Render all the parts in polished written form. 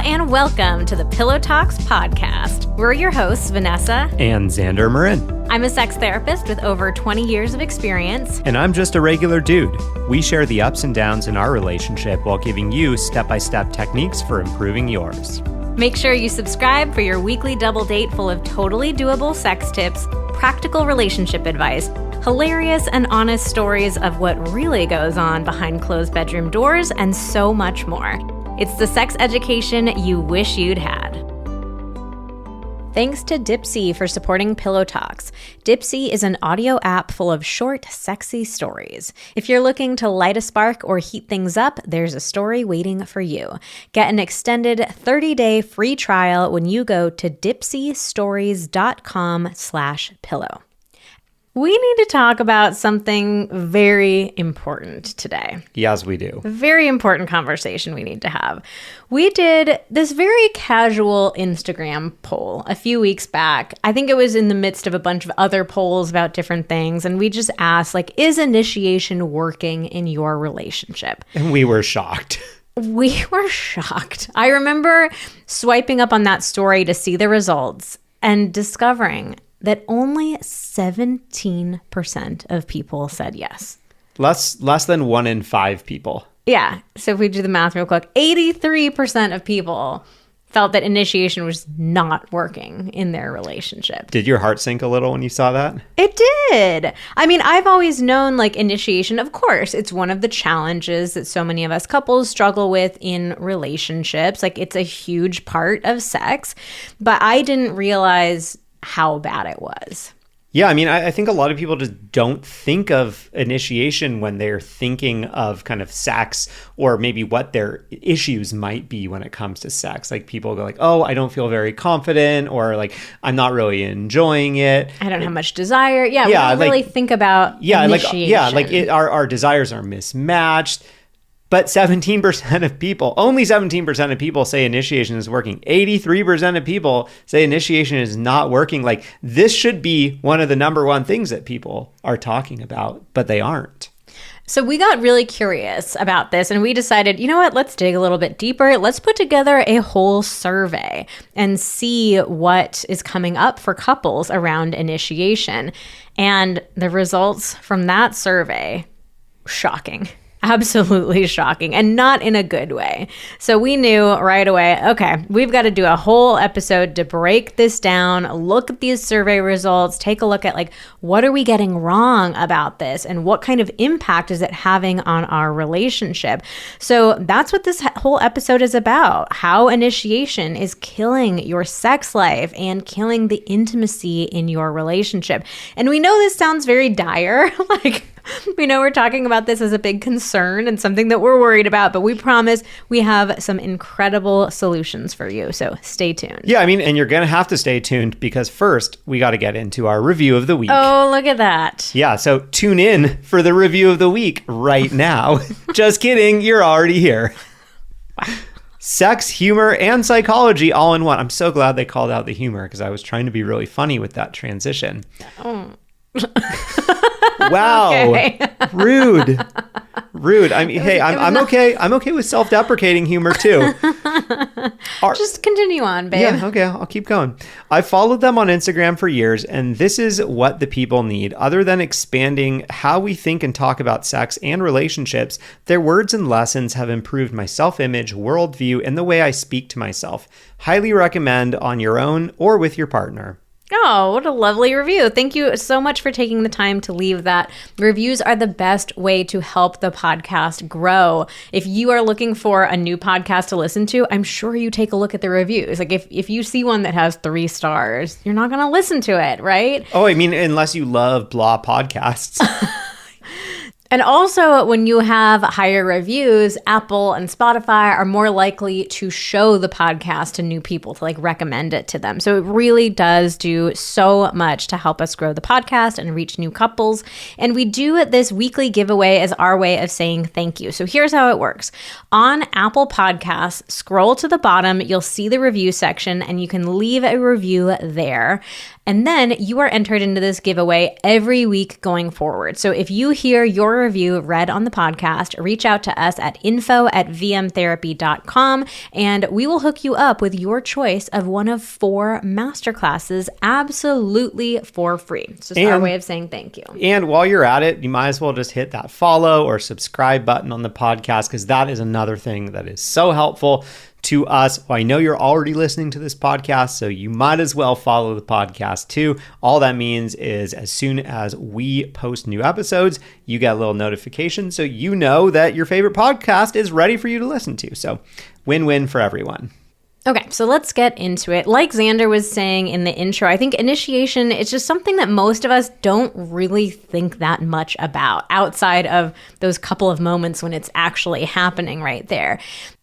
and welcome to the Pillow Talks podcast. We're your hosts, Vanessa and Xander Marin. I'm a sex therapist with over 20 years of experience. And I'm just a regular dude. We share the ups and downs in our relationship while giving you step-by-step techniques for improving yours. Make sure you subscribe for your weekly double date full of totally doable sex tips, practical relationship advice, hilarious and honest stories of what really goes on behind closed bedroom doors, and so much more. It's the sex education you wish you'd had. Thanks to Dipsea for supporting Pillow Talks. Dipsea is an audio app full of short, sexy stories. If you're looking to light a spark or heat things up, there's a story waiting for you. Get an extended 30-day free trial when you go to dipseastories.com/pillow. We need to talk about something very important today. Yes, we do. A very important conversation we need to have. We did this very casual Instagram poll a few weeks back. I think it was in the midst of a bunch of other polls about different things. And we just asked, is initiation working in your relationship? And we were shocked. We were shocked. I remember swiping up on that story to see the results and discovering that only 17% of people said yes. Less than 1 in 5 people. Yeah. So if we do the math real quick, 83% of people felt that initiation was not working in their relationship. Did your heart sink a little when you saw that? It did. I mean, I've always known initiation, of course, it's one of the challenges that so many of us couples struggle with in relationships. It's a huge part of sex, but I didn't realize how bad it was. Yeah, I mean, I think a lot of people just don't think of initiation when they're thinking of kind of sex or maybe what their issues might be when it comes to sex. People go oh, I don't feel very confident, or I'm not really enjoying it. I don't have much desire. Yeah, we don't really think about initiation. Our desires are mismatched. But 17% of people, only 17% of people say initiation is working. 83% of people say initiation is not working. This should be one of the number one things that people are talking about, but they aren't. So we got really curious about this and we decided, you know what, let's dig a little bit deeper. Let's put together a whole survey and see what is coming up for couples around initiation. And the results from that survey, shocking. Absolutely shocking, and not in a good way. So we knew right away, okay, we've got to do a whole episode to break this down, look at these survey results, take a look at what are we getting wrong about this and what kind of impact is it having on our relationship. So that's what this whole episode is about, how initiation is killing your sex life and killing the intimacy in your relationship. And we know this sounds very dire, we know we're talking about this as a big concern and something that we're worried about, but we promise we have some incredible solutions for you. So stay tuned. Yeah, I mean, and you're going to have to stay tuned because first we got to get into our review of the week. Oh, look at that. Yeah, so tune in for the review of the week right now. Just kidding, you're already here. Wow. Sex, humor, and psychology all in one. I'm so glad they called out the humor because I was trying to be really funny with that transition. Oh. Wow. Okay. Rude. I mean, hey, I'm okay. I'm okay with self-deprecating humor too. Just continue on, babe. Yeah, okay, I'll keep going. I've followed them on Instagram for years, and this is what the people need. Other than expanding how we think and talk about sex and relationships, their words and lessons have improved my self-image, worldview, and the way I speak to myself. Highly recommend on your own or with your partner. Oh, what a lovely review. Thank you so much for taking the time to leave that. Reviews are the best way to help the podcast grow. If you are looking for a new podcast to listen to, I'm sure you take a look at the reviews. If you see one that has 3 stars, you're not going to listen to it, right? Oh, I mean, unless you love blah podcasts. And also, when you have higher reviews, Apple and Spotify are more likely to show the podcast to new people, to recommend it to them. So it really does do so much to help us grow the podcast and reach new couples. And we do this weekly giveaway as our way of saying thank you. So here's how it works. On Apple Podcasts, scroll to the bottom, you'll see the review section and you can leave a review there. And then you are entered into this giveaway every week going forward. So if you hear your review read on the podcast, reach out to us at info@vmtherapy.com and we will hook you up with your choice of one of 4 masterclasses absolutely for free. It's just our way of saying thank you. And while you're at it, you might as well just hit that follow or subscribe button on the podcast, because that is another thing that is so helpful to us. Well, I know you're already listening to this podcast, so you might as well follow the podcast too. All that means is as soon as we post new episodes, you get a little notification so you know that your favorite podcast is ready for you to listen to. So win-win for everyone. Okay, so let's get into it. Like Xander was saying in the intro, I think initiation is just something that most of us don't really think that much about outside of those couple of moments when it's actually happening right there.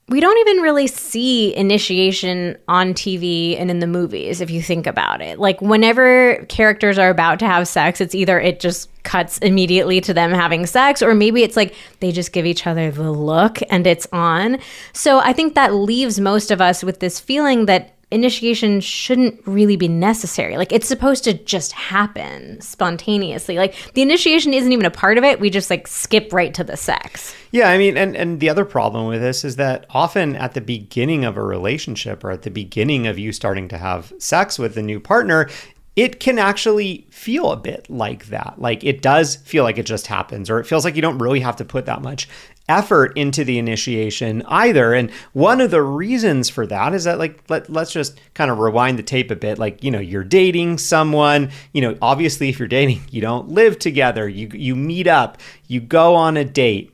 We don't even really see initiation on TV and in the movies, if you think about it. Like whenever characters are about to have sex, it's either it just cuts immediately to them having sex, or maybe it's like they just give each other the look and it's on. So I think that leaves most of us with this feeling that initiation shouldn't really be necessary. Like it's supposed to just happen spontaneously. Like the initiation isn't even a part of it. We just like skip right to the sex. Yeah, I mean, and the other problem with this is that often at the beginning of a relationship or at the beginning of you starting to have sex with a new partner, it can actually feel a bit like that. Like it does feel like it just happens, or it feels like you don't really have to put that much effort into the initiation either. And one of the reasons for that is that, like, let's just kind of rewind the tape a bit. Like, you're dating someone, obviously if you're dating, you don't live together, you meet up, you go on a date.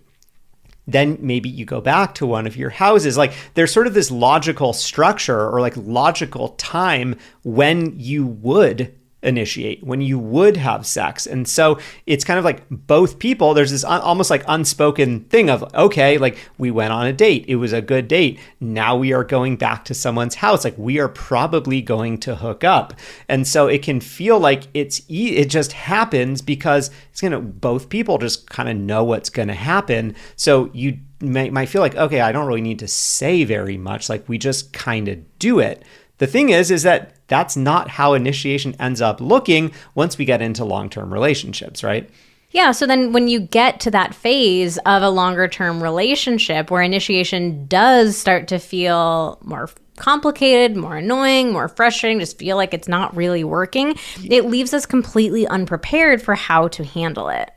Then maybe you go back to one of your houses. Like there's sort of this logical structure or like logical time when you would initiate, when you would have sex. And so it's kind of like both people, there's this almost like unspoken thing of, okay, like we went on a date. It was a good date. Now we are going back to someone's house. Like we are probably going to hook up. And so it can feel like it just happens because it's going to, both people just kind of know what's going to happen. So you might feel like, okay, I don't really need to say very much. Like we just kind of do it. The thing is that that's not how initiation ends up looking once we get into long-term relationships, right? Yeah, so then when you get to that phase of a longer-term relationship where initiation does start to feel more complicated, more annoying, more frustrating, just feel like it's not really working, it leaves us completely unprepared for how to handle it.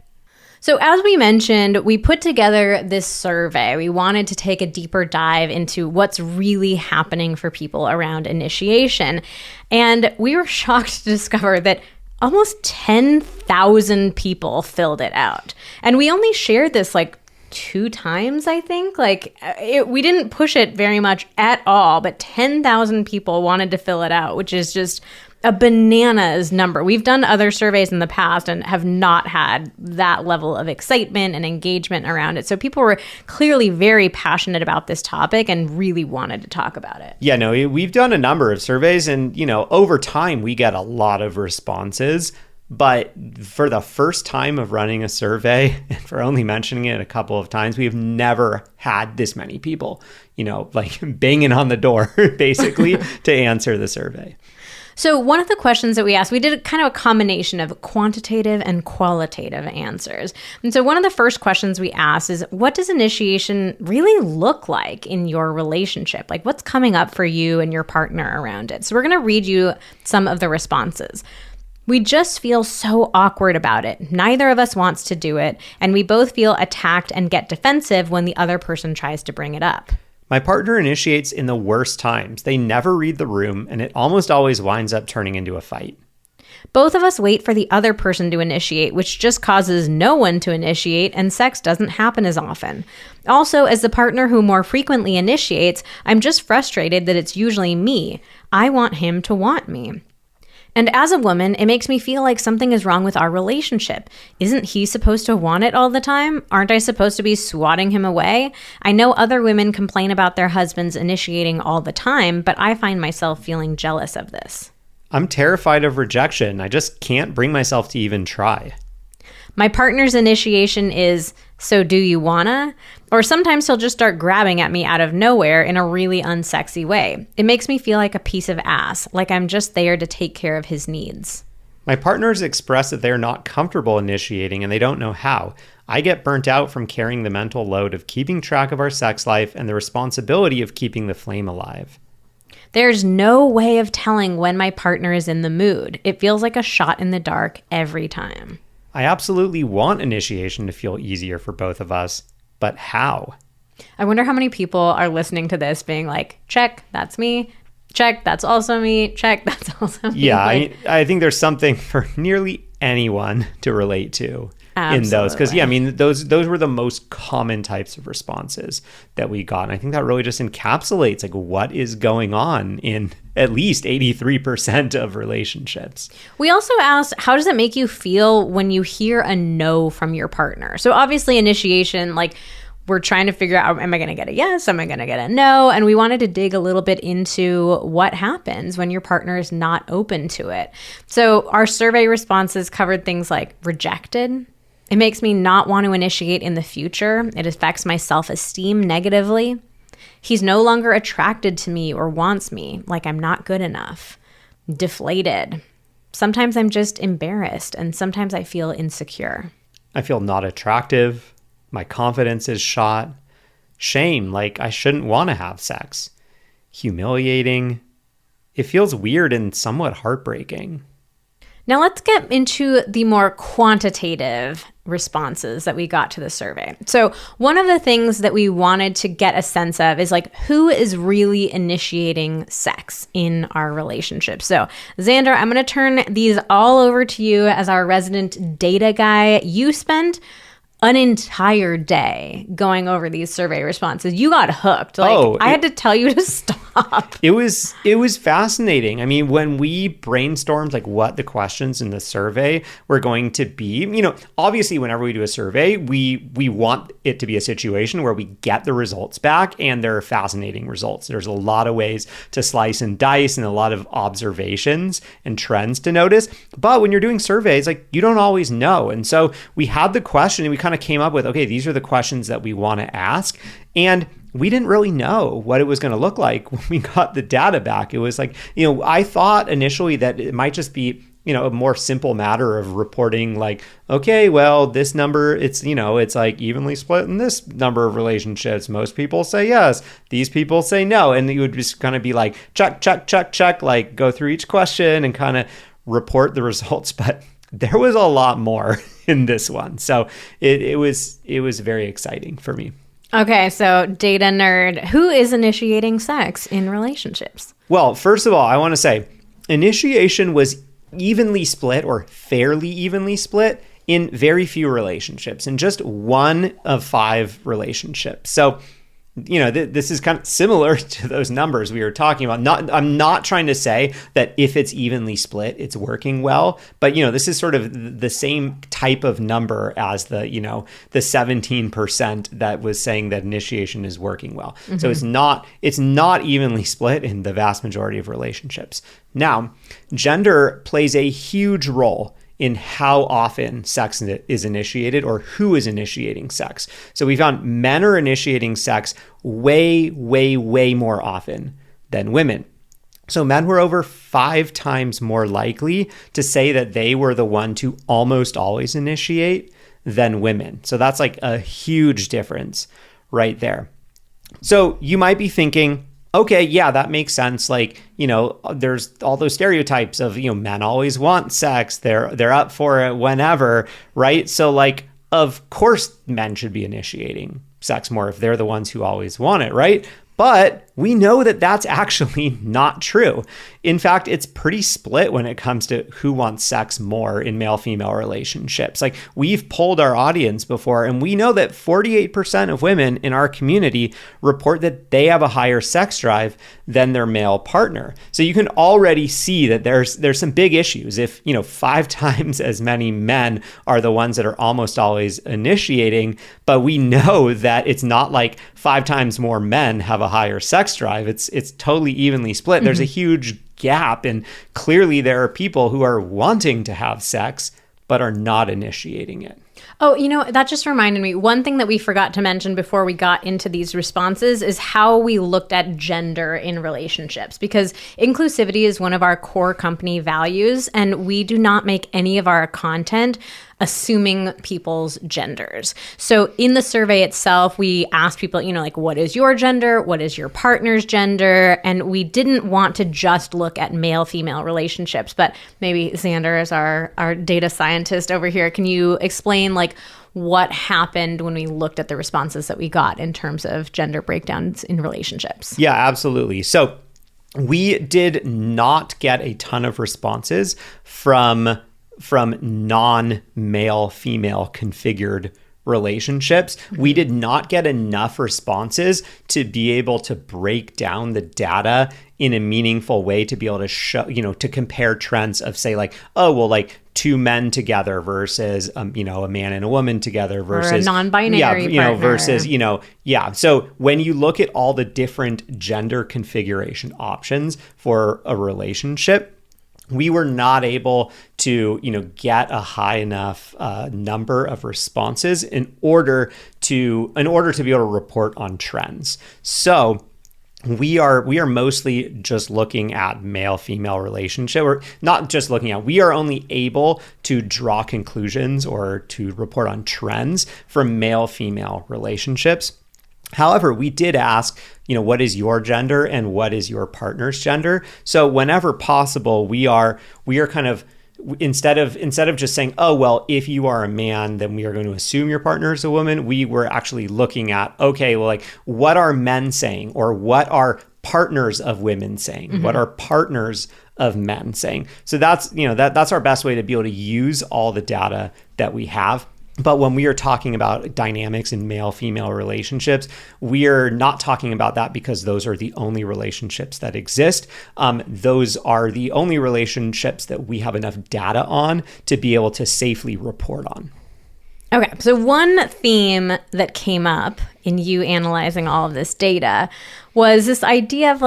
So as we mentioned, we put together this survey. We wanted to take a deeper dive into what's really happening for people around initiation. And we were shocked to discover that almost 10,000 people filled it out. And we only shared this like 2 times, I think. We didn't push it very much at all, but 10,000 people wanted to fill it out, which is just a bananas number. We've done other surveys in the past and have not had that level of excitement and engagement around it. So people were clearly very passionate about this topic and really wanted to talk about it. Yeah, no, we've done a number of surveys and, over time we get a lot of responses. But for the first time of running a survey, and for only mentioning it a couple of times, we have never had this many people, like banging on the door, basically, to answer the survey. So one of the questions that we asked, we did kind of a combination of quantitative and qualitative answers. And so one of the first questions we asked is, what does initiation really look like in your relationship? Like what's coming up for you and your partner around it? So we're going to read you some of the responses. We just feel so awkward about it. Neither of us wants to do it, and we both feel attacked and get defensive when the other person tries to bring it up. My partner initiates in the worst times. They never read the room, and it almost always winds up turning into a fight. Both of us wait for the other person to initiate, which just causes no one to initiate, and sex doesn't happen as often. Also, as the partner who more frequently initiates, I'm just frustrated that it's usually me. I want him to want me. And as a woman, it makes me feel like something is wrong with our relationship. Isn't he supposed to want it all the time? Aren't I supposed to be swatting him away? I know other women complain about their husbands initiating all the time, but I find myself feeling jealous of this. I'm terrified of rejection. I just can't bring myself to even try. My partner's initiation is, so do you wanna? Or sometimes he'll just start grabbing at me out of nowhere in a really unsexy way. It makes me feel like a piece of ass, like I'm just there to take care of his needs. My partners express that they're not comfortable initiating and they don't know how. I get burnt out from carrying the mental load of keeping track of our sex life and the responsibility of keeping the flame alive. There's no way of telling when my partner is in the mood. It feels like a shot in the dark every time. I absolutely want initiation to feel easier for both of us, but how? I wonder how many people are listening to this being like, check, that's me. Check, that's also me. Check, that's also me. Yeah, Like, I think there's something for nearly anyone to relate to in those. Because, absolutely. yeah, I mean, those were the most common types of responses that we got. And I think that really just encapsulates like what is going on in at least 83% of relationships. We also asked, how does it make you feel when you hear a no from your partner? So obviously initiation, like we're trying to figure out, am I going to get a yes? Am I going to get a no? And we wanted to dig a little bit into what happens when your partner is not open to it. So our survey responses covered things like rejected. It makes me not want to initiate in the future. It affects my self-esteem negatively. He's no longer attracted to me or wants me, like I'm not good enough. Deflated. Sometimes I'm just embarrassed, and sometimes I feel insecure. I feel not attractive. My confidence is shot. Shame, like I shouldn't want to have sex. Humiliating. It feels weird and somewhat heartbreaking. Now let's get into the more quantitative responses that we got to the survey. So one of the things that we wanted to get a sense of is like, who is really initiating sex in our relationship? So Xander, I'm going to turn these all over to you as our resident data guy. You spent an entire day going over these survey responses. You got hooked. Like I had to tell you to stop. It was fascinating. I mean, when we brainstormed like what the questions in the survey were going to be, obviously whenever we do a survey, we want it to be a situation where we get the results back and they're fascinating results. There's a lot of ways to slice and dice and a lot of observations and trends to notice. But when you're doing surveys, like you don't always know. And so we had the question and we kind of came up with, okay, these are the questions that we want to ask. And we didn't really know what it was going to look like when we got the data back. It was like, I thought initially that it might just be, a more simple matter of reporting like, okay, well, this number, it's like evenly split in this number of relationships. Most people say yes. These people say no. And you would just kind of be like, check, check, check, check, like go through each question and kind of report the results. But there was a lot more in this one. So it was very exciting for me. Okay, so data nerd, who is initiating sex in relationships? Well, first of all, I want to say initiation was evenly split or fairly evenly split in very few relationships, in just 1 of 5 relationships. So this is kind of similar to those numbers we were talking about. I'm not trying to say that if it's evenly split, it's working well, but this is sort of the same type of number as the 17% that was saying that initiation is working well. Mm-hmm. So it's not evenly split in the vast majority of relationships. Now, gender plays a huge role in how often sex is initiated or who is initiating sex. So we found men are initiating sex way, way, way more often than women. So men were over 5 times more likely to say that they were the one to almost always initiate than women. So that's like a huge difference right there. So you might be thinking, okay, yeah, that makes sense. Like, there's all those stereotypes of, men always want sex. They're up for it whenever, right? So like, of course, men should be initiating sex more if they're the ones who always want it, right? But we know that that's actually not true. In fact, it's pretty split when it comes to who wants sex more in male-female relationships. Like we've polled our audience before, and we know that 48% of women in our community report that they have a higher sex drive than their male partner. So you can already see that there's some big issues. If 5 times as many men are the ones that are almost always initiating, but we know that it's not like 5 times more men have a higher sex drive. It's totally evenly split. Mm-hmm. There's a huge gap, and clearly there are people who are wanting to have sex but are not initiating it. Oh, that just reminded me. One thing that we forgot to mention before we got into these responses is how we looked at gender in relationships, because inclusivity is one of our core company values, and we do not make any of our content assuming people's genders. So in the survey itself, we asked people, like, what is your gender? What is your partner's gender? And we didn't want to just look at male-female relationships, but maybe Xander is our data scientist over here. Can you explain what happened when we looked at the responses that we got in terms of gender breakdowns in relationships? Yeah, absolutely. So we did not get a ton of responses from non-male female configured relationships. We did not get enough responses to be able to break down the data in a meaningful way to be able to show, to compare trends of, say, two men together versus a man and a woman together versus or a non-binary partner. Versus so when you look at all the different gender configuration options for a relationship, we were not able to, get a high enough number of responses in order to be able to report on trends. So we are mostly just looking at male-female relationship, or not just looking at. We are only able to draw conclusions or to report on trends from male-female relationships. However, we did ask, what is your gender and what is your partner's gender? So whenever possible, we are kind of, instead of just saying, oh, well, if you are a man, then we are going to assume your partner is a woman, we were actually looking at, okay, well, what are men saying, or what are partners of women saying? Mm-hmm. What are partners of men saying? So that's, that's our best way to be able to use all the data that we have. But when we are talking about dynamics in male-female relationships, we are not talking about that because those are the only relationships that exist. Those are the only relationships that we have enough data on to be able to safely report on. Okay, so one theme that came up in you analyzing all of this data was this idea of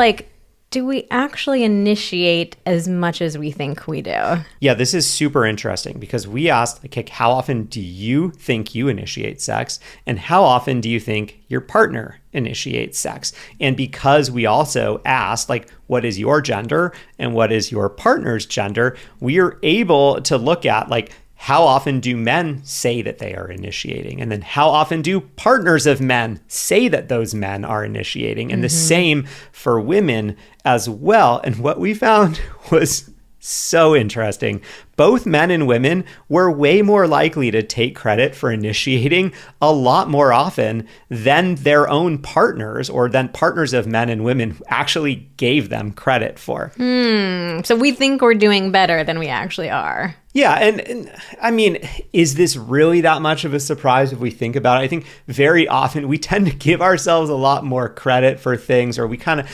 do we actually initiate as much as we think we do? Yeah, this is super interesting because we asked, how often do you think you initiate sex? And how often do you think your partner initiates sex? And because we also asked, what is your gender and what is your partner's gender, we are able to look at, how often do men say that they are initiating? And then how often do partners of men say that those men are initiating? And the same for women as well. And what we found was so interesting. Both men and women were way more likely to take credit for initiating a lot more often than their own partners, or than partners of men and women actually gave them credit for. So we think we're doing better than we actually are. Yeah, and I mean, is this really that much of a surprise if we think about it? I think very often we tend to give ourselves a lot more credit for things, or we kind of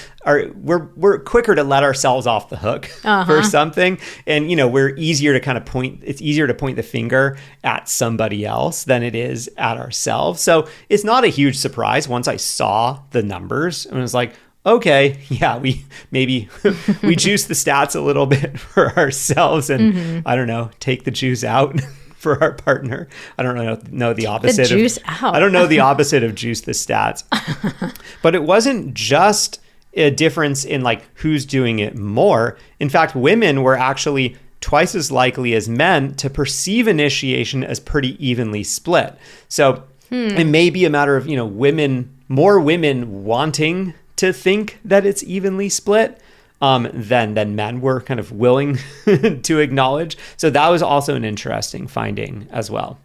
we're quicker to let ourselves off the hook for something, and we're easier to kind of it's easier to point the finger at somebody else than it is at ourselves. So it's not a huge surprise once I saw the numbers and was like, okay, yeah, we juice the stats a little bit for ourselves, and I don't know, take the juice out for our partner. I don't know the opposite. The juice out. I don't know the opposite of juice the stats. But it wasn't just a difference in who's doing it more. In fact, women were actually twice as likely as men to perceive initiation as pretty evenly split. So it may be a matter of more women wanting to think that it's evenly split than men were kind of willing to acknowledge. So that was also an interesting finding as well.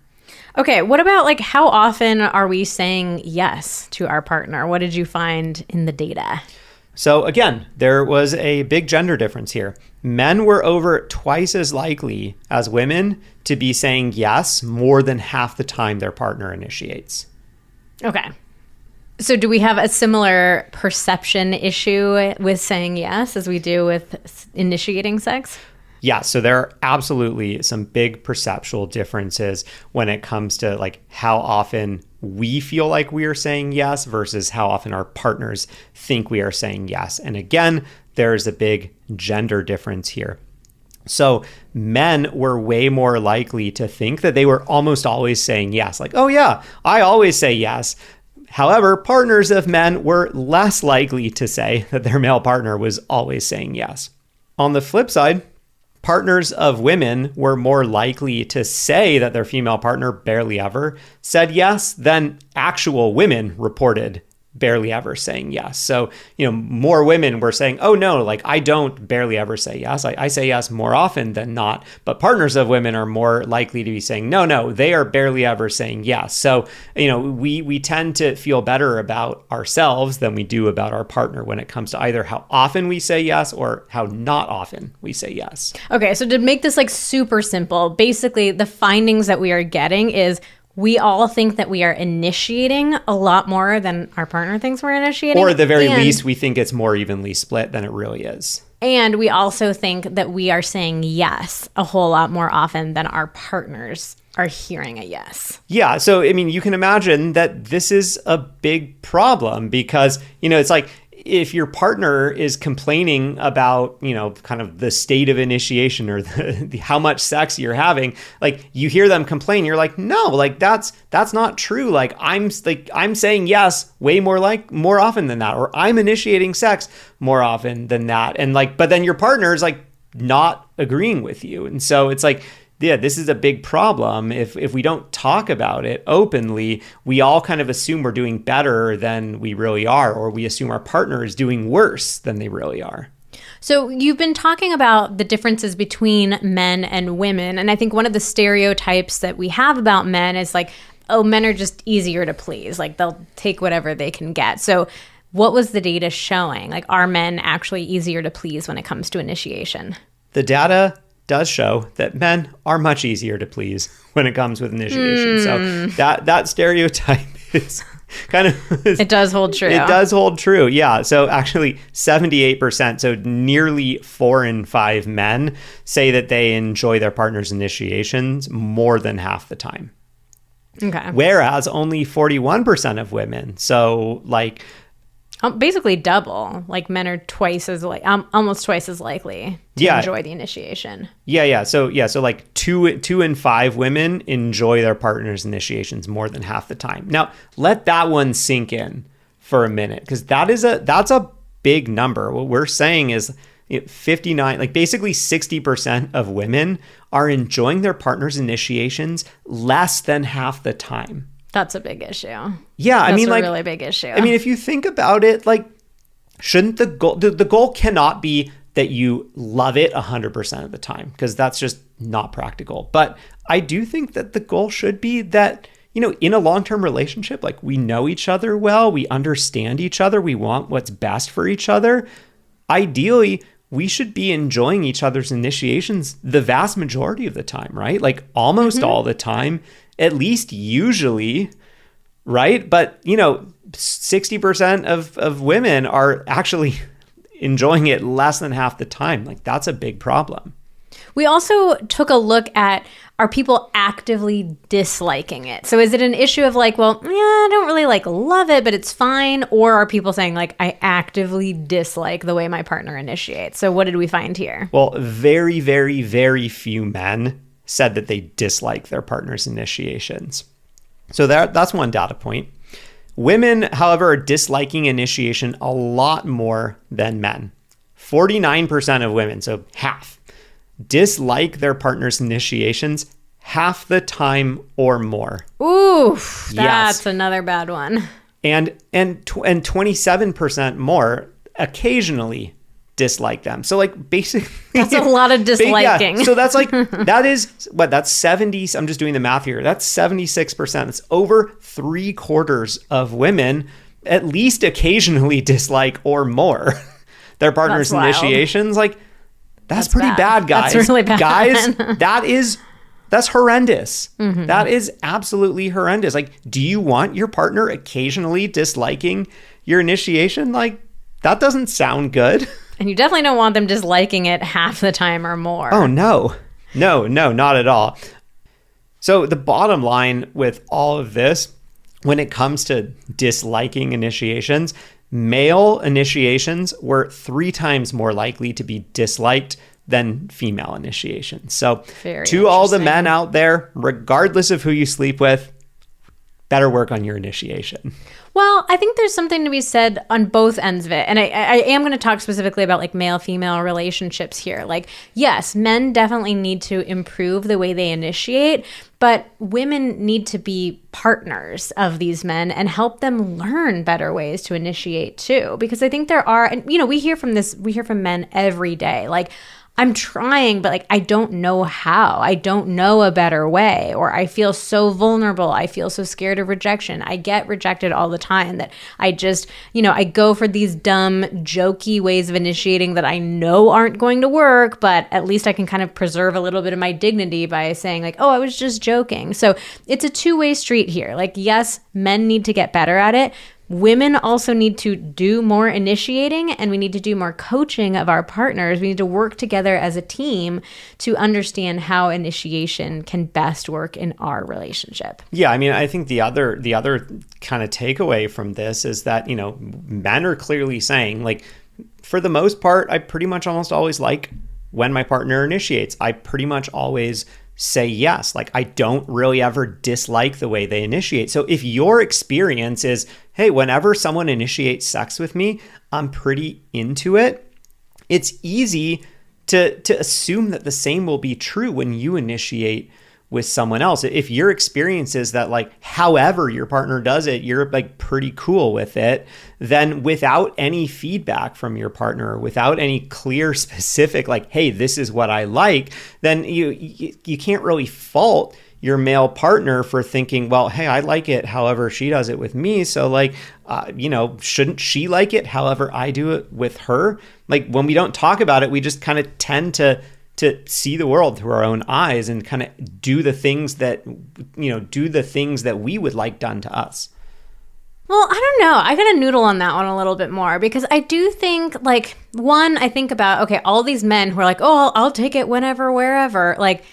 Okay, what about how often are we saying yes to our partner? What did you find in the data? So again, there was a big gender difference here. Men were over twice as likely as women to be saying yes more than half the time their partner initiates. Okay. So do we have a similar perception issue with saying yes as we do with initiating sex? Yeah, so there are absolutely some big perceptual differences when it comes to how often we feel like we are saying yes versus how often our partners think we are saying yes. And again, there's a big gender difference here. So men were way more likely to think that they were almost always saying yes. Like, oh yeah, I always say yes. However, partners of men were less likely to say that their male partner was always saying yes. On the flip side, partners of women were more likely to say that their female partner barely ever said yes than actual women reported barely ever saying yes. So, more women were saying, oh no, like I don't barely ever say yes. I say yes more often than not. But partners of women are more likely to be saying, no, they are barely ever saying yes. So, we tend to feel better about ourselves than we do about our partner when it comes to either how often we say yes or how not often we say yes. Okay, so to make this like super simple, basically the findings that we are getting is we all think that we are initiating a lot more than our partner thinks we're initiating. Or at the very least, we think it's more evenly split than it really is. And we also think that we are saying yes a whole lot more often than our partners are hearing a yes. Yeah. So, I mean, you can imagine that this is a big problem because, it's like, if your partner is complaining about, kind of the state of initiation or the how much sex you're having, like you hear them complain, you're like, no, like that's not true. Like I'm saying yes way more often than that, or I'm initiating sex more often than that. And but then your partner is like not agreeing with you. And so it's like, yeah, this is a big problem. If we don't talk about it openly, we all kind of assume we're doing better than we really are, or we assume our partner is doing worse than they really are. So you've been talking about the differences between men and women. And I think one of the stereotypes that we have about men is like, oh, men are just easier to please. Like they'll take whatever they can get. So what was the data showing? Like, are men actually easier to please when it comes to initiation? The data does show that men are much easier to please when it comes with initiation. So that stereotype is kind of... It does hold true. It does hold true, yeah. So actually 78%, so nearly 4 in 5 men say that they enjoy their partner's initiations more than half the time. Okay. Whereas only 41% of women, so like... basically double. Like men are almost twice as likely to enjoy the initiation. Yeah. So like 2 in 5 women enjoy their partner's initiations more than half the time. Now let that one sink in for a minute, because that's a big number. What we're saying is 59, like basically 60% of women are enjoying their partner's initiations less than half the time. That's a big issue. Yeah, That's a really big issue. I mean, if you think about it, like, shouldn't the goal cannot be that you love it 100% of the time, because that's just not practical. But I do think that the goal should be that, in a long-term relationship, like we know each other well, we understand each other, we want what's best for each other. Ideally, we should be enjoying each other's initiations the vast majority of the time, right? Like almost all the time. At least usually, right? But, 60% of women are actually enjoying it less than half the time. Like, that's a big problem. We also took a look at, are people actively disliking it? So is it an issue of like, well, yeah, I don't really love it, but it's fine? Or are people saying like, I actively dislike the way my partner initiates? So what did we find here? Well, very, very, very few men said that they dislike their partner's initiations. So that's one data point. Women, however, are disliking initiation a lot more than men. 49% of women, so half, dislike their partner's initiations half the time or more. Ooh, that's another bad one. And 27% more occasionally dislike them. So like basically that's a lot of disliking. So that's like that's 70, I'm just doing the math here. That's 76%. That's over 3/4 of women at least occasionally dislike or more their partner's initiations. Like that's pretty bad, guys. That's really bad. Guys, that's horrendous. Mm-hmm. That is absolutely horrendous. Like, do you want your partner occasionally disliking your initiation? Like, that doesn't sound good. And you definitely don't want them disliking it half the time or more. Oh, no, not at all. So the bottom line with all of this, when it comes to disliking initiations, male initiations were 3 times more likely to be disliked than female initiation. So Very to all the interesting. men out there, regardless of who you sleep with, better work on your initiation. Well, I think there's something to be said on both ends of it. And I am going to talk specifically about like male-female relationships here. Like, yes, men definitely need to improve the way they initiate, but women need to be partners of these men and help them learn better ways to initiate too. Because I think there are, and we hear from men every day, like, I'm trying, but like, I don't know how. I don't know a better way, or I feel so vulnerable. I feel so scared of rejection. I get rejected all the time that I just, I go for these dumb, jokey ways of initiating that I know aren't going to work, but at least I can kind of preserve a little bit of my dignity by saying like, oh, I was just joking. So it's a two-way street here. Like, yes, men need to get better at it. Women also need to do more initiating, and we need to do more coaching of our partners. We need to work together as a team to understand how initiation can best work in our relationship. Yeah, I mean, I think the other kind of takeaway from this is that, men are clearly saying, like, for the most part, I pretty much almost always like when my partner initiates. I pretty much always say yes. Like, I don't really ever dislike the way they initiate. So if your experience is, hey, whenever someone initiates sex with me, I'm pretty into it, it's easy to assume that the same will be true when you initiate with someone else. If your experience is that, like, however your partner does it, you're like pretty cool with it, then without any feedback from your partner, without any clear, specific, like, hey, this is what I like, then you can't really fault your male partner for thinking, well, hey, I like it however she does it with me. So like, shouldn't she like it however I do it with her? Like, when we don't talk about it, we just kind of tend to see the world through our own eyes and kind of do the things that we would like done to us. Well, I don't know. I got to noodle on that one a little bit more, because I do think, like, one, I think about, okay, all these men who are like, oh, I'll take it whenever, wherever. Like,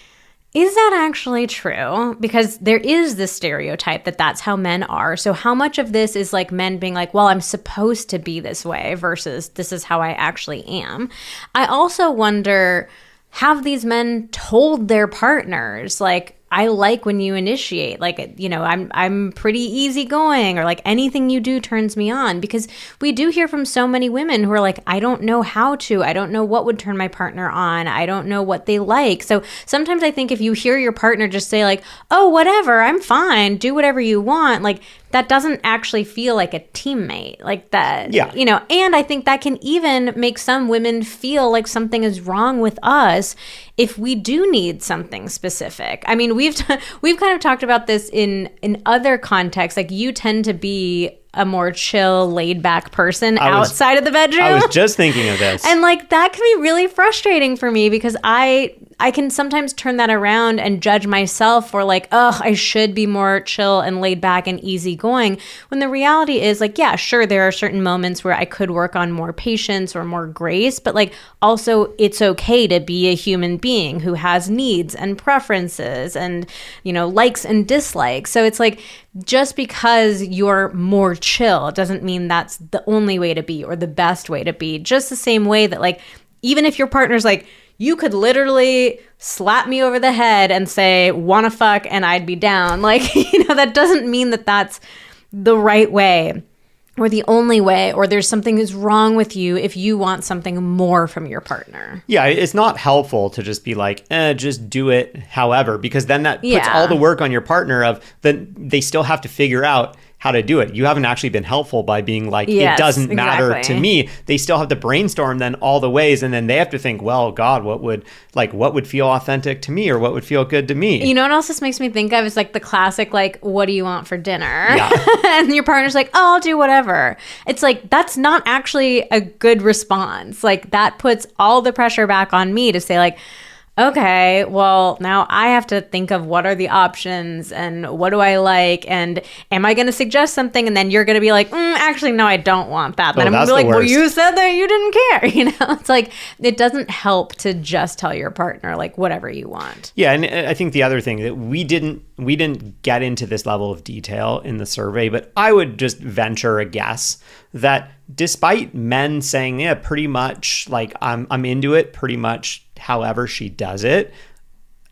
is that actually true? Because there is this stereotype that that's how men are. So how much of this is like men being like, well, I'm supposed to be this way versus this is how I actually am? I also wonder, have these men told their partners, like, I like when you initiate, like, I'm pretty easygoing, or like anything you do turns me on? Because we do hear from so many women who are like, I don't know how to, I don't know what would turn my partner on, I don't know what they like. So sometimes I think if you hear your partner just say like, oh, whatever, I'm fine, do whatever you want, like, that doesn't actually feel like a teammate, like that. Yeah. And I think that can even make some women feel like something is wrong with us if we do need something specific. I mean, we've kind of talked about this in other contexts. Like, you tend to be a more chill, laid back person outside of the bedroom. I was just thinking of this. And like, that can be really frustrating for me, because I can sometimes turn that around and judge myself for like, oh, I should be more chill and laid back and easygoing. When the reality is like, yeah, sure, there are certain moments where I could work on more patience or more grace, but like, also it's okay to be a human being who has needs and preferences and, likes and dislikes. So it's like, just because you're more chill doesn't mean that's the only way to be or the best way to be. Just the same way that, like, even if your partner's like, you could literally slap me over the head and say, wanna fuck, and I'd be down. Like, that doesn't mean that that's the right way or the only way, or there's something is wrong with you if you want something more from your partner. Yeah, it's not helpful to just be like, just do it however, because then that puts all the work on your partner of then they still have to figure out how to do it. You haven't actually been helpful by being like, it doesn't matter to me. They still have to brainstorm then all the ways, and then they have to think, well, God, what would feel authentic to me, or what would feel good to me? You know what else this makes me think of is like the classic, like, what do you want for dinner? Yeah. And your partner's like, oh, I'll do whatever. It's like, that's not actually a good response. Like, that puts all the pressure back on me to say like, okay, well, now I have to think of what are the options and what do I like, and am I going to suggest something, and then you're going to be like, actually, no, I don't want that. Then I'm going to be like, well, you said that you didn't care. It's like, it doesn't help to just tell your partner like whatever you want. Yeah, and I think the other thing that we didn't we didn't get into this level of detail in the survey, but I would just venture a guess that despite men saying, yeah, pretty much like I'm into it pretty much however she does it,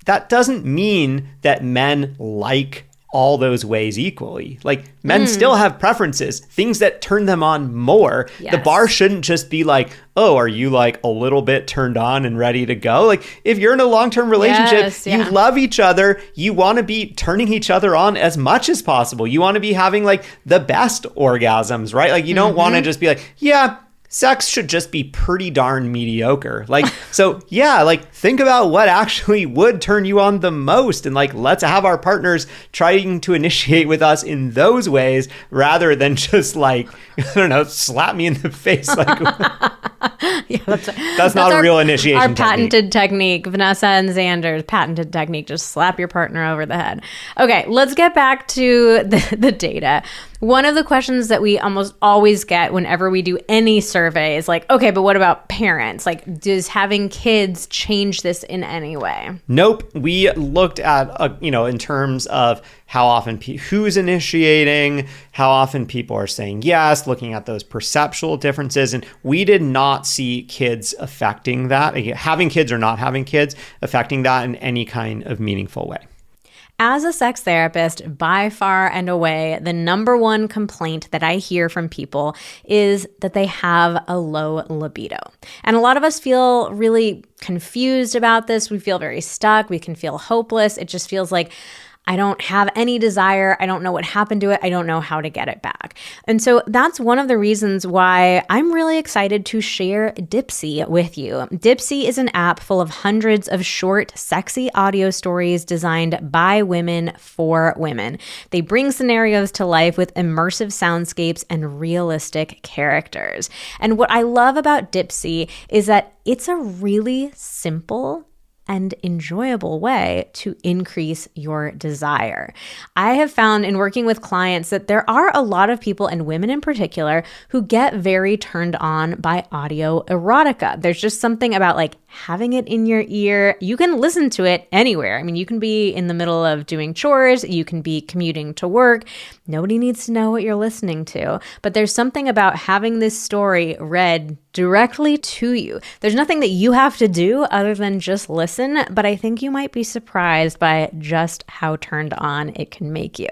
that doesn't mean that men like all those ways equally. Like men still have preferences, things that turn them on more. Yes. The bar shouldn't just be like, oh, are you like a little bit turned on and ready to go? Like if you're in a long-term relationship, you love each other, you want to be turning each other on as much as possible. You want to be having like the best orgasms, right? Like you don't want to just be like, yeah, sex should just be pretty darn mediocre. Like, so yeah, like think about what actually would turn you on the most. And like, let's have our partners trying to initiate with us in those ways rather than just like, I don't know, slap me in the face. Like, Yeah, that's not a real initiation Our technique. patented technique, Vanessa and Xander's patented technique, just slap your partner over the head. Okay, let's get back to the data. One of the questions that we almost always get whenever we do any survey is like, okay, but what about parents? Like, does having kids change this in any way? Nope. We looked at, in terms of how often, who's initiating, how often people are saying yes, looking at those perceptual differences. And we did not see kids affecting that, having kids or not having kids, affecting that in any kind of meaningful way. As a sex therapist, by far and away, the number one complaint that I hear from people is that they have a low libido. And a lot of us feel really confused about this. We feel very stuck. We can feel hopeless. It just feels like I don't have any desire. I don't know what happened to it. I don't know how to get it back. And so that's one of the reasons why I'm really excited to share Dipsea with you. Dipsea is an app full of hundreds of short, sexy audio stories designed by women for women. They bring scenarios to life with immersive soundscapes and realistic characters. And what I love about Dipsea is that it's a really simple and enjoyable way to increase your desire. I have found in working with clients that there are a lot of people, and women in particular, who get very turned on by audio erotica. There's just something about like having it in your ear. You can listen to it anywhere. I mean, you can be in the middle of doing chores, you can be commuting to work. Nobody needs to know what you're listening to, but there's something about having this story read directly to you. There's nothing that you have to do other than just listen, but I think you might be surprised by just how turned on it can make you.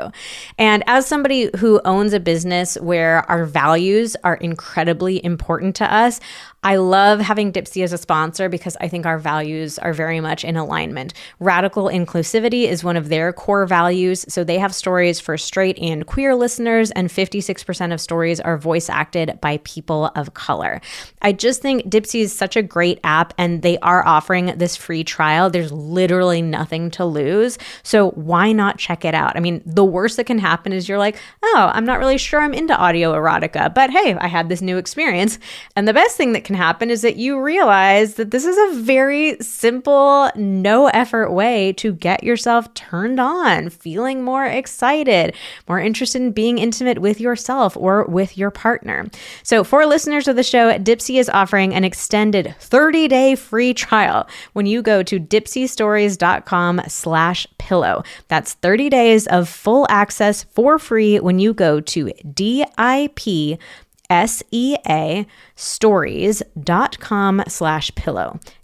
And as somebody who owns a business where our values are incredibly important to us, I love having Dipsea as a sponsor because I think our values are very much in alignment. Radical inclusivity is one of their core values, so they have stories for straight and queer listeners, and 56% of stories are voice acted by people of color. I just think Dipsea is such a great app, and they are offering this free trial. There's literally nothing to lose, so why not check it out? I mean, the worst that can happen is you're like, oh, I'm not really sure I'm into audio erotica, but hey, I had this new experience. And the best thing that can happen is that you realize that this is a very simple, no effort way to get yourself turned on, feeling more excited, more interested in being intimate with yourself or with your partner. So for listeners of the show, Dipsea is offering an extended 30-day free trial when you go to dipseastories.com/pillow. That's 30 days of full access for free when you go to dipseastories.com/pillow.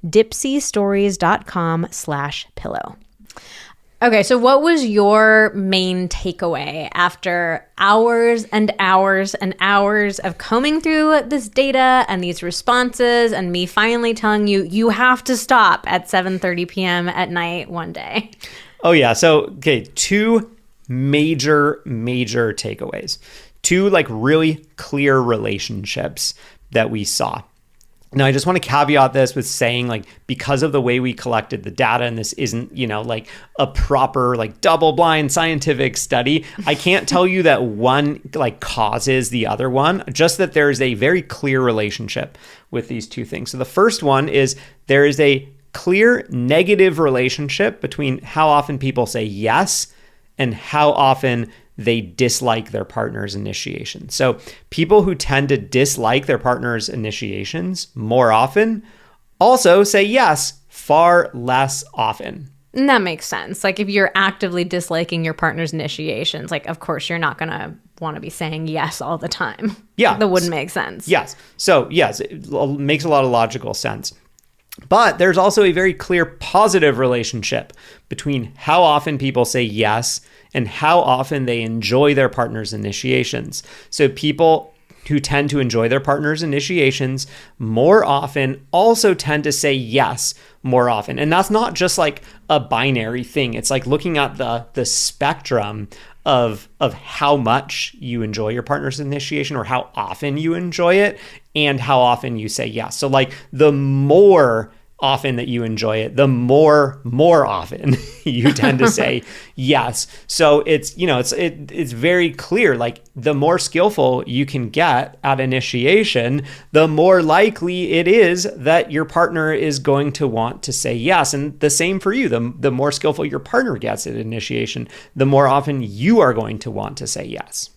dipseastories.com/pillow. Okay, so what was your main takeaway after hours and hours and hours of combing through this data and these responses and me finally telling you, you have to stop at 7:30 p.m. at night one day? Oh yeah. So, okay, two major takeaways. Two like really clear relationships that we saw. Now, I just want to caveat this with saying, like, because of the way we collected the data, and this isn't, like a proper, like double blind scientific study, I can't tell you that one like causes the other one, just that there's a very clear relationship with these two things. So the first one is there is a clear negative relationship between how often people say yes and how often they dislike their partner's initiation. So people who tend to dislike their partner's initiations more often also say yes far less often. And that makes sense. Like if you're actively disliking your partner's initiations, like of course you're not going to want to be saying yes all the time. Yeah. That wouldn't make sense. Yes. So yes, it makes a lot of logical sense. But there's also a very clear positive relationship between how often people say yes and how often they enjoy their partner's initiations. So people who tend to enjoy their partner's initiations more often also tend to say yes more often. And that's not just like a binary thing. It's like looking at the spectrum of how much you enjoy your partner's initiation or how often you enjoy it and how often you say yes. So like the more often that you enjoy it, the more often you tend to say yes. So it's, you know, it's very clear, like the more skillful you can get at initiation, the more likely it is that your partner is going to want to say yes. And the same for you, the more skillful your partner gets at initiation, the more often you are going to want to say yes.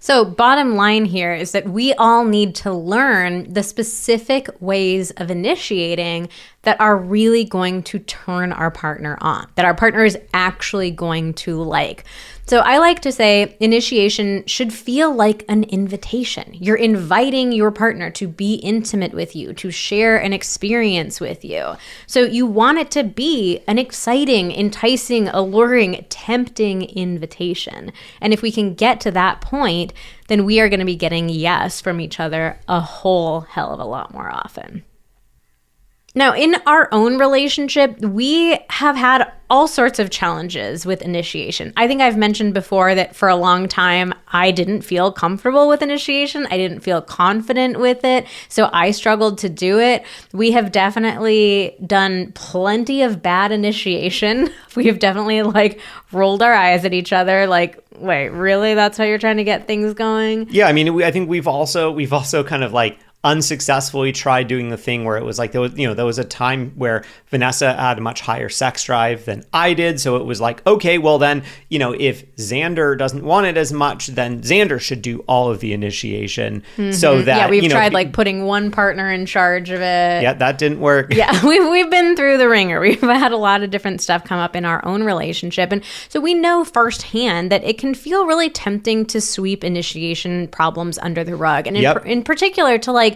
So bottom line here is that we all need to learn the specific ways of initiating that are really going to turn our partner on, that our partner is actually going to like. So I like to say initiation should feel like an invitation. You're inviting your partner to be intimate with you, to share an experience with you. So you want it to be an exciting, enticing, alluring, tempting invitation. And if we can get to that point, then we are going to be getting yes from each other a whole hell of a lot more often. Now, in our own relationship, we have had all sorts of challenges with initiation. I think I've mentioned before that for a long time, I didn't feel comfortable with initiation. I didn't feel confident with it. So I struggled to do it. We have definitely done plenty of bad initiation. We have definitely like rolled our eyes at each other like, wait, really? That's how you're trying to get things going? Yeah, I mean, I think we've also kind of like unsuccessfully tried doing the thing where it was like there was a time where Vanessa had a much higher sex drive than I did, so it was like, okay, well then, if Xander doesn't want it as much, then Xander should do all of the initiation. So that we've tried like putting one partner in charge of it. Yeah, that didn't work. Yeah, we've been through the ringer. We've had a lot of different stuff come up in our own relationship, and so we know firsthand that it can feel really tempting to sweep initiation problems under the rug, and in particular to like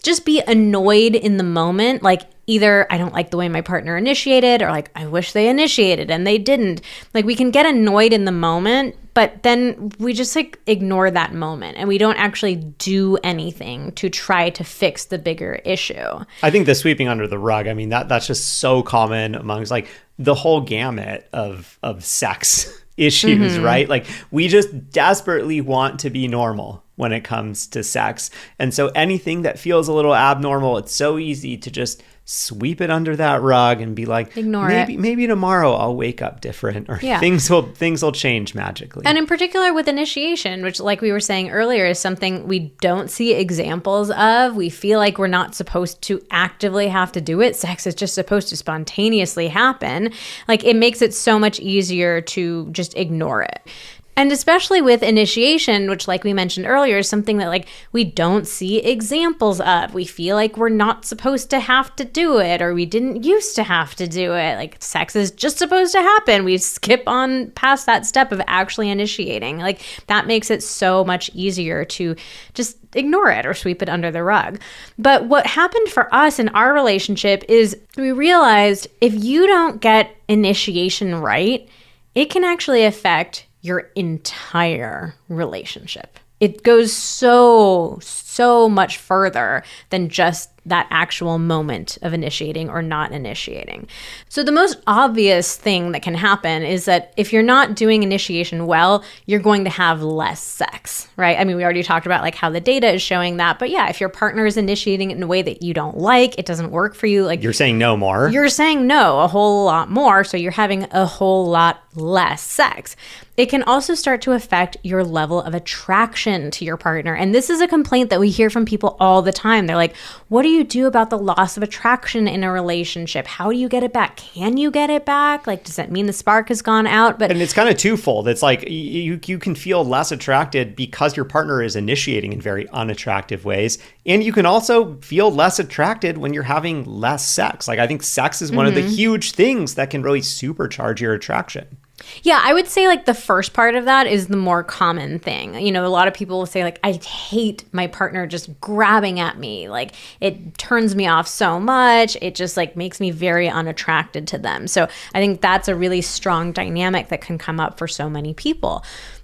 just be annoyed in the moment, like either I don't like the way my partner initiated or like I wish they initiated and they didn't. Like we can get annoyed in the moment, but then we just like ignore that moment and we don't actually do anything to try to fix the bigger issue. I think the sweeping under the rug, I mean, that's just so common amongst like the whole gamut of sex issues, right? Like we just desperately want to be normal when it comes to sex. And so anything that feels a little abnormal, it's so easy to just sweep it under that rug and be like, ignore it. Maybe tomorrow I'll wake up different or things will change magically. And in particular with initiation, which like we were saying earlier is something we don't see examples of. We feel like we're not supposed to actively have to do it. Sex is just supposed to spontaneously happen. Like it makes it so much easier to just ignore it. And especially with initiation, which like we mentioned earlier, is something that like we don't see examples of. We feel like we're not supposed to have to do it, or we didn't used to have to do it. Like sex is just supposed to happen. We skip on past that step of actually initiating. Like that makes it so much easier to just ignore it or sweep it under the rug. But what happened for us in our relationship is we realized if you don't get initiation right, it can actually affect your entire relationship. It goes so much further than just that actual moment of initiating or not initiating. So the most obvious thing that can happen is that if you're not doing initiation well, you're going to have less sex, right? I mean, we already talked about like how the data is showing that, but yeah, if your partner is initiating it in a way that you don't like, it doesn't work for you, like you're saying no more. You're saying no a whole lot more, so you're having a whole lot less sex. It can also start to affect your level of attraction to your partner. And this is a complaint that we hear from people all the time. They're like, what do you do about the loss of attraction in a relationship? How do you get it back? Can you get it back? Like, does that mean the spark has gone out? And it's kind of twofold. It's like you can feel less attracted because your partner is initiating in very unattractive ways. And you can also feel less attracted when you're having less sex. Like, I think sex is one of the huge things that can really supercharge your attraction. Yeah, I would say like the first part of that is the more common thing. You know, a lot of people will say like, I hate my partner just grabbing at me. Like, it turns me off so much. It just like makes me very unattracted to them. So I think that's a really strong dynamic that can come up for so many people.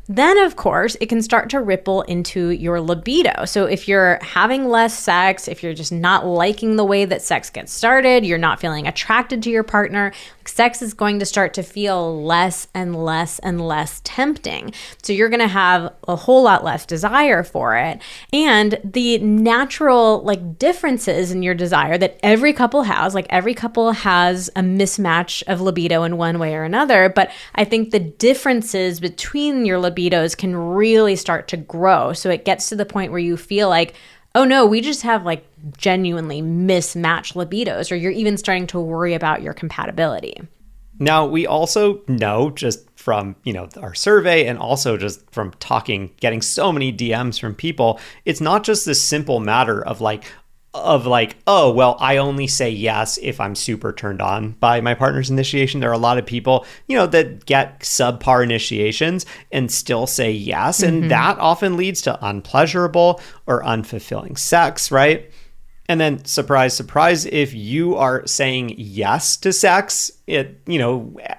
Then, of course, it can start to ripple into your libido. So if you're having less sex, if you're just not liking the way that sex gets started, you're not feeling attracted to your partner, sex is going to start to feel less and less and less tempting. So you're going to have a whole lot less desire for it. And the natural like differences in your desire that every couple has, like every couple has a mismatch of libido in one way or another. But I think the differences between your libidos can really start to grow. So it gets to the point where you feel like, oh no, we just have like genuinely mismatched libidos, or you're even starting to worry about your compatibility. Now, we also know just from, our survey and also just from getting so many DMs from people, it's not just this simple matter of like, oh, well, I only say yes if I'm super turned on by my partner's initiation. There are a lot of people, that get subpar initiations and still say yes. And that often leads to unpleasurable or unfulfilling sex, right? And then surprise, surprise, if you are saying yes to sex,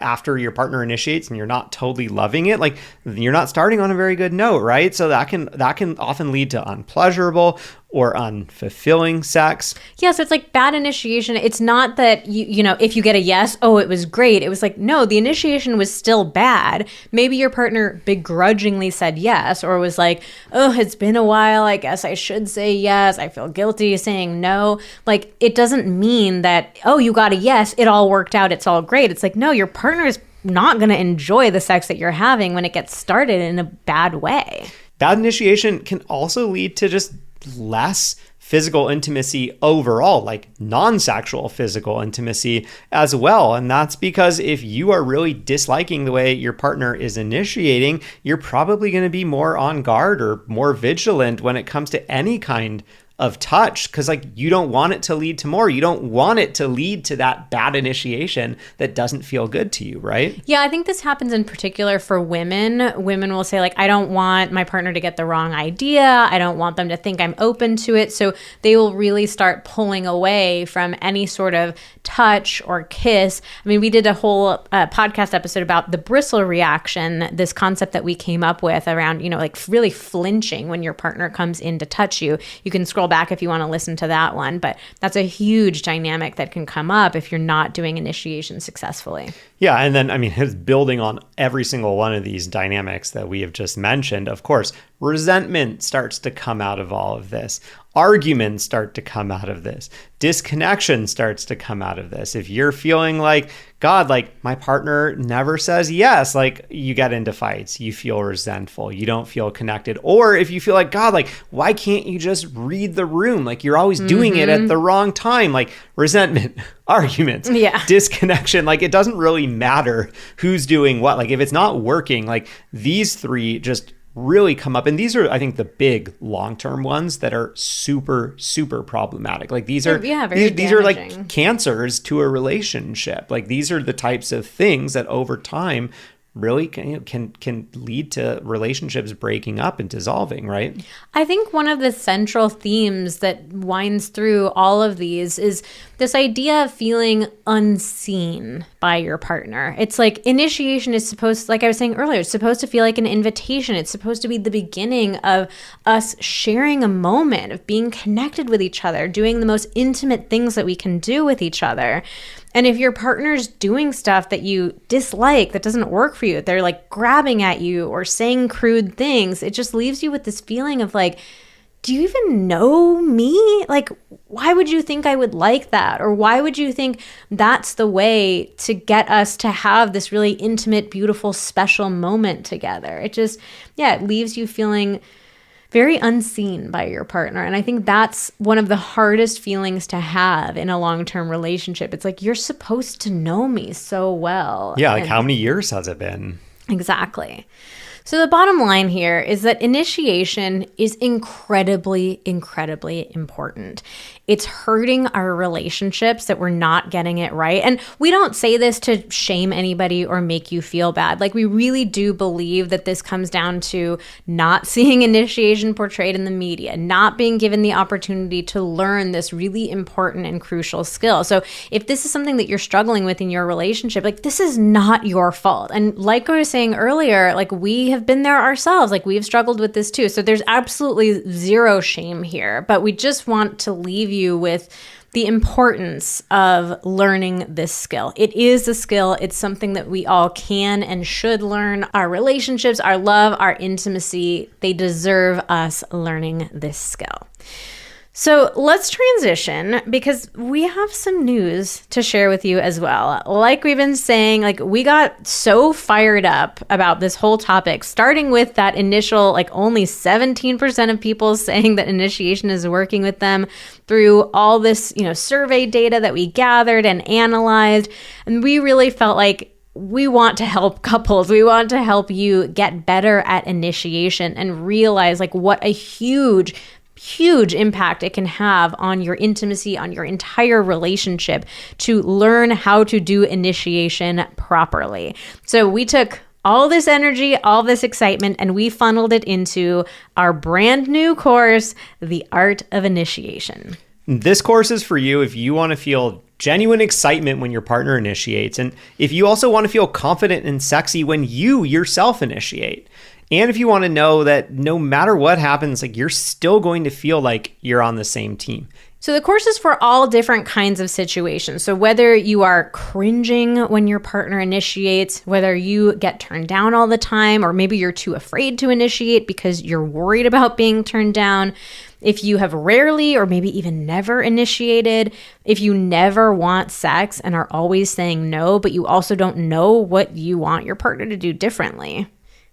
after your partner initiates and you're not totally loving it, like you're not starting on a very good note, right? So that can often lead to unpleasurable or unfulfilling sex. Yeah, so it's like bad initiation. It's not that, if you get a yes, oh, it was great. It was like, no, the initiation was still bad. Maybe your partner begrudgingly said yes, or was like, oh, it's been a while. I guess I should say yes. I feel guilty saying no. Like, it doesn't mean that, oh, you got a yes, it all worked out, it's all great. It's like, no, your partner is not going to enjoy the sex that you're having when it gets started in a bad way. Bad initiation can also lead to just less physical intimacy overall, like non-sexual physical intimacy as well. And that's because if you are really disliking the way your partner is initiating, you're probably going to be more on guard or more vigilant when it comes to any kind of touch, because like you don't want it to lead to more. You don't want it to lead to that bad initiation that doesn't feel good to you, right? Yeah, I think this happens in particular for women. Women will say like, I don't want my partner to get the wrong idea. I don't want them to think I'm open to it. So they will really start pulling away from any sort of touch or kiss. I mean, we did a whole podcast episode about the bristle reaction, this concept that we came up with around, like really flinching when your partner comes in to touch you. You can scroll back if you want to listen to that one, but that's a huge dynamic that can come up if you're not doing initiation successfully. Yeah, and then, it's building on every single one of these dynamics that we have just mentioned. Of course, resentment starts to come out of all of this. Arguments start to come out of this. Disconnection starts to come out of this. If you're feeling like, God, like my partner never says yes, like you get into fights, you feel resentful, you don't feel connected. Or if you feel like, God, like, why can't you just read the room? Like you're always doing it at the wrong time, like resentment, arguments, disconnection. Like it doesn't really matter who's doing what. Like if it's not working, like these three just really come up. And these are, I think, the big long-term ones that are super, super problematic. Like these are, these are like cancers to a relationship. Like these are the types of things that over time really can lead to relationships breaking up and dissolving, right? I think one of the central themes that winds through all of these is this idea of feeling unseen by your partner. It's like initiation is supposed, like I was saying earlier, it's supposed to feel like an invitation. It's supposed to be the beginning of us sharing a moment, of being connected with each other, doing the most intimate things that we can do with each other. And if your partner's doing stuff that you dislike, that doesn't work for you, they're like grabbing at you or saying crude things, it just leaves you with this feeling of like, do you even know me? Like, why would you think I would like that? Or why would you think that's the way to get us to have this really intimate, beautiful, special moment together? It just, it leaves you feeling very unseen by your partner. And I think that's one of the hardest feelings to have in a long-term relationship. It's like, you're supposed to know me so well. Yeah, like how many years has it been? Exactly. So the bottom line here is that initiation is incredibly, incredibly important. It's hurting our relationships that we're not getting it right. And we don't say this to shame anybody or make you feel bad. Like, we really do believe that this comes down to not seeing initiation portrayed in the media, not being given the opportunity to learn this really important and crucial skill. So if this is something that you're struggling with in your relationship, like, this is not your fault. And like I was saying earlier, like, we have been there ourselves. Like, we've struggled with this too. So there's absolutely zero shame here, but we just want to leave you with the importance of learning this skill. It is a skill. It's something that we all can and should learn. Our relationships, our love, our intimacy, they deserve us learning this skill. So let's transition, because we have some news to share with you as well. Like we've been saying, like, we got so fired up about this whole topic, starting with that initial, like, only 17% of people saying that initiation is working with them, through all this, survey data that we gathered and analyzed. And we really felt like we want to help couples. We want to help you get better at initiation and realize, like, what a huge impact it can have on your intimacy, on your entire relationship, to learn how to do initiation properly. So we took all this energy, all this excitement, and we funneled it into our brand new course, The Art of Initiation. This course is for you if you want to feel genuine excitement when your partner initiates, and if you also want to feel confident and sexy when you yourself initiate. And if you want to know that no matter what happens, like, you're still going to feel like you're on the same team. So the course is for all different kinds of situations. So whether you are cringing when your partner initiates, whether you get turned down all the time, or maybe you're too afraid to initiate because you're worried about being turned down, if you have rarely or maybe even never initiated, if you never want sex and are always saying no, but you also don't know what you want your partner to do differently.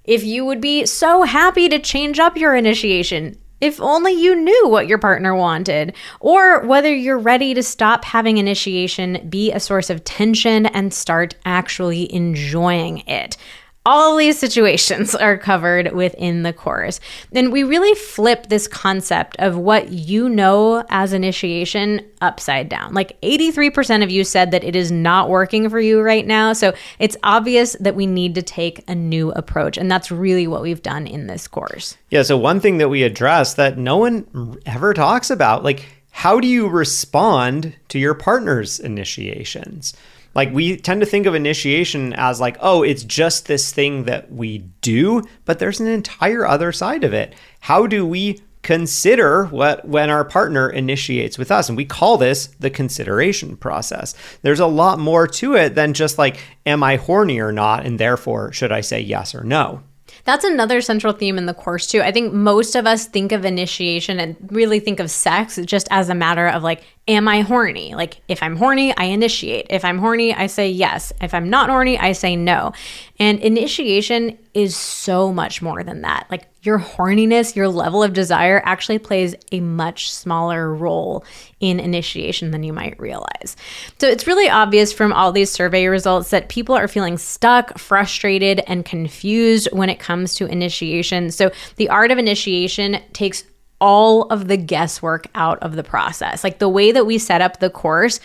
If you would be so happy to change up your initiation, if only you knew what your partner wanted, or whether you're ready to stop having initiation be a source of tension and start actually enjoying it. All these situations are covered within the course. And we really flip this concept of what you know as initiation upside down. Like, 83% of you said that it is not working for you right now. So it's obvious that we need to take a new approach. And that's really what we've done in this course. Yeah, so one thing that we address that no one ever talks about, like, how do you respond to your partner's initiations? Like, we tend to think of initiation as like, oh, it's just this thing that we do, but there's an entire other side of it. How do we consider when our partner initiates with us? And we call this the consideration process. There's a lot more to it than just like, am I horny or not? And therefore, should I say yes or no? That's another central theme in the course too. I think most of us think of initiation and really think of sex just as a matter of like, am I horny? Like, if I'm horny, I initiate. If I'm horny, I say yes. If I'm not horny, I say no. And initiation is so much more than that. Like, your horniness, your level of desire actually plays a much smaller role in initiation than you might realize. So it's really obvious from all these survey results that people are feeling stuck, frustrated, and confused when it comes to initiation. So the art of initiation takes all of the guesswork out of the process. Like, the way that we set up the course,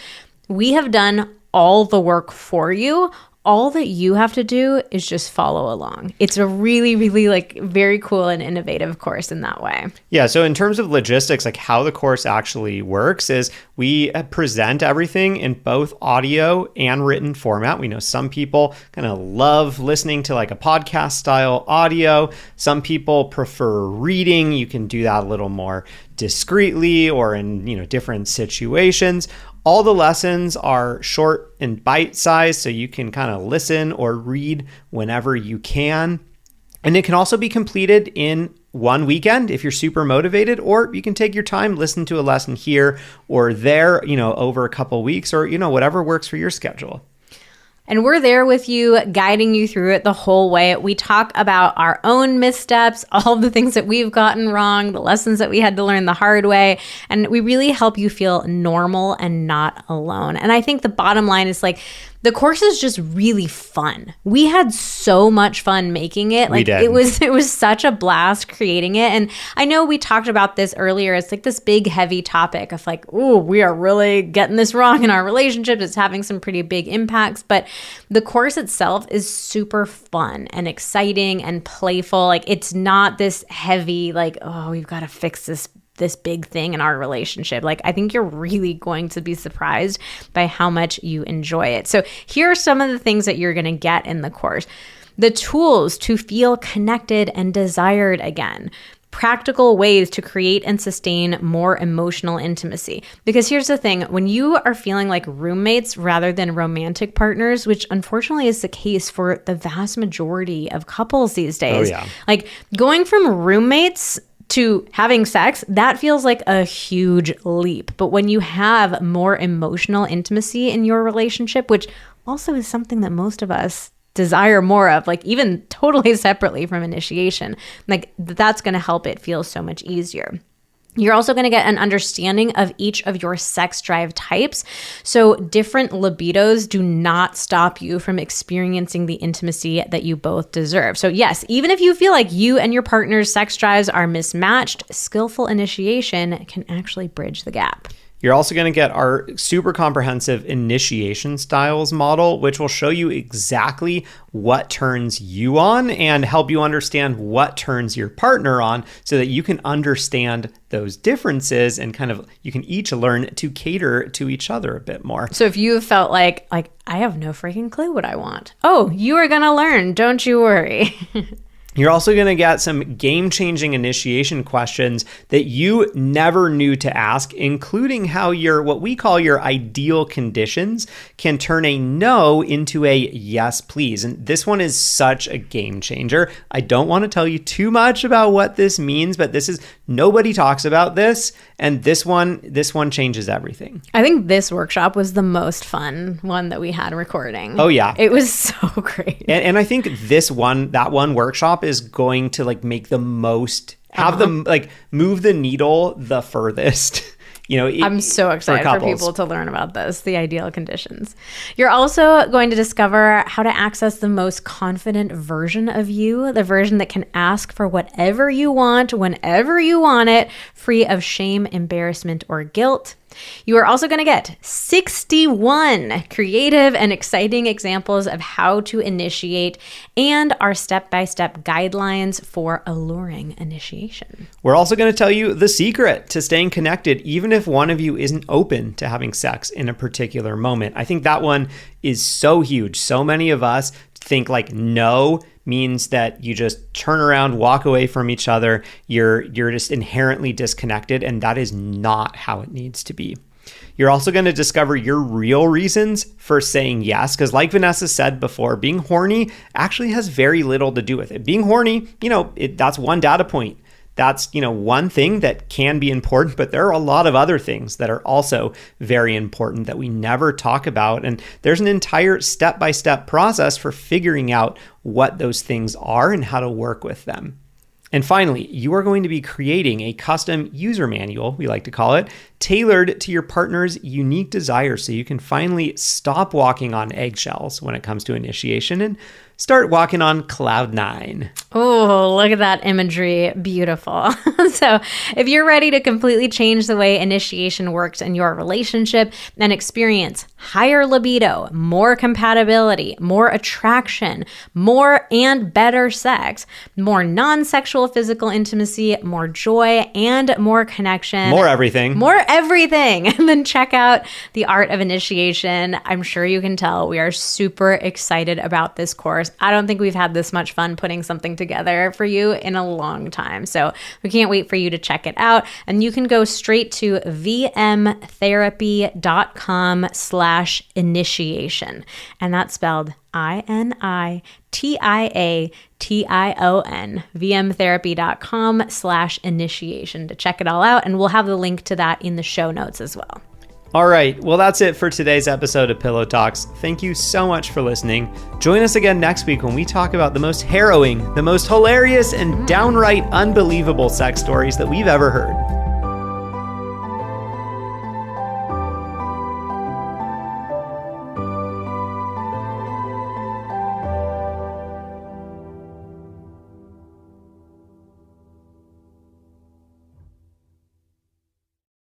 we have done all the work for you. All that you have to do is just follow along. It's a really, really like very cool and innovative course in that way. Yeah. So in terms of logistics, like how the course actually works is we present everything in both audio and written format. We know some people kind of love listening to like a podcast style audio. Some people prefer reading. You can do that a little more discreetly or in, different situations. All the lessons are short and bite-sized, so you can kind of listen or read whenever you can. And it can also be completed in one weekend if you're super motivated, or you can take your time, listen to a lesson here or there, over a couple weeks, or, whatever works for your schedule. And we're there with you, guiding you through it the whole way. We talk about our own missteps, all the things that we've gotten wrong, the lessons that we had to learn the hard way. And we really help you feel normal and not alone. And I think the bottom line is like, the course is just really fun. We had so much fun making it. Like, it was such a blast creating it. And I know we talked about this earlier. It's like this big, heavy topic of like, oh, we are really getting this wrong in our relationships. It's having some pretty big impacts. But the course itself is super fun and exciting and playful. Like, it's not this heavy, like, oh, we've got to fix this big thing in our relationship. Like, I think you're really going to be surprised by how much you enjoy it. So here are some of the things that you're going to get in the course. The tools to feel connected and desired again. Practical ways to create and sustain more emotional intimacy. Because here's the thing, when you are feeling like roommates rather than romantic partners, which unfortunately is the case for the vast majority of couples these days, like going from roommates to having sex, that feels like a huge leap. But when you have more emotional intimacy in your relationship, which also is something that most of us desire more of, like even totally separately from initiation, like that's going to help it feel so much easier. You're also going to get an understanding of each of your sex drive types. So different libidos do not stop you from experiencing the intimacy that you both deserve. So yes, even if you feel like you and your partner's sex drives are mismatched, skillful initiation can actually bridge the gap. You're also going to get our super comprehensive initiation styles model, which will show you exactly what turns you on and help you understand what turns your partner on so that you can understand those differences and kind of you can each learn to cater to each other a bit more. So if you felt like I have no freaking clue what I want. Oh, you are going to learn. Don't you worry. You're also going to get some game-changing initiation questions that you never knew to ask, including how what we call your ideal conditions can turn a no into a yes, please. And this one is such a game changer. I don't want to tell you too much about what this means, but nobody talks about this. And this one changes everything. I think this workshop was the most fun one that we had recording. Oh yeah. It was so great. And I think that one workshop is going to like make the most, have them like move the needle the furthest. I'm so excited for people to learn about this, the ideal conditions. You're also going to discover how to access the most confident version of you, the version that can ask for whatever you want, whenever you want it, free of shame, embarrassment, or guilt. You are also going to get 61 creative and exciting examples of how to initiate and our step-by-step guidelines for alluring initiation. We're also going to tell you the secret to staying connected, even if one of you isn't open to having sex in a particular moment. I think that one is so huge. So many of us think like no means that you just turn around, walk away from each other. You're just inherently disconnected, and that is not how it needs to be. You're also going to discover your real reasons for saying yes, because like Vanessa said before, being horny actually has very little to do with it. Being horny, that's one data point. That's, one thing that can be important, but there are a lot of other things that are also very important that we never talk about. And there's an entire step-by-step process for figuring out what those things are and how to work with them. And finally, you are going to be creating a custom user manual, we like to call it, tailored to your partner's unique desires so you can finally stop walking on eggshells when it comes to initiation and start walking on cloud 9. Oh, look at that imagery. Beautiful. So if you're ready to completely change the way initiation works in your relationship and experience higher libido, more compatibility, more attraction, more and better sex, more non-sexual physical intimacy, more joy, and more connection. More everything. And then check out The Art of Initiation. I'm sure you can tell we are super excited about this course. I don't think we've had this much fun putting something together for you in a long time. So we can't wait for you to check it out. And you can go straight to vmtherapy.com/initiation. And that's spelled INITIATION, vmtherapy.com/initiation to check it all out. And we'll have the link to that in the show notes as well. All right, well, that's it for today's episode of Pillow Talks. Thank you so much for listening. Join us again next week when we talk about the most harrowing, the most hilarious, and downright unbelievable sex stories that we've ever heard.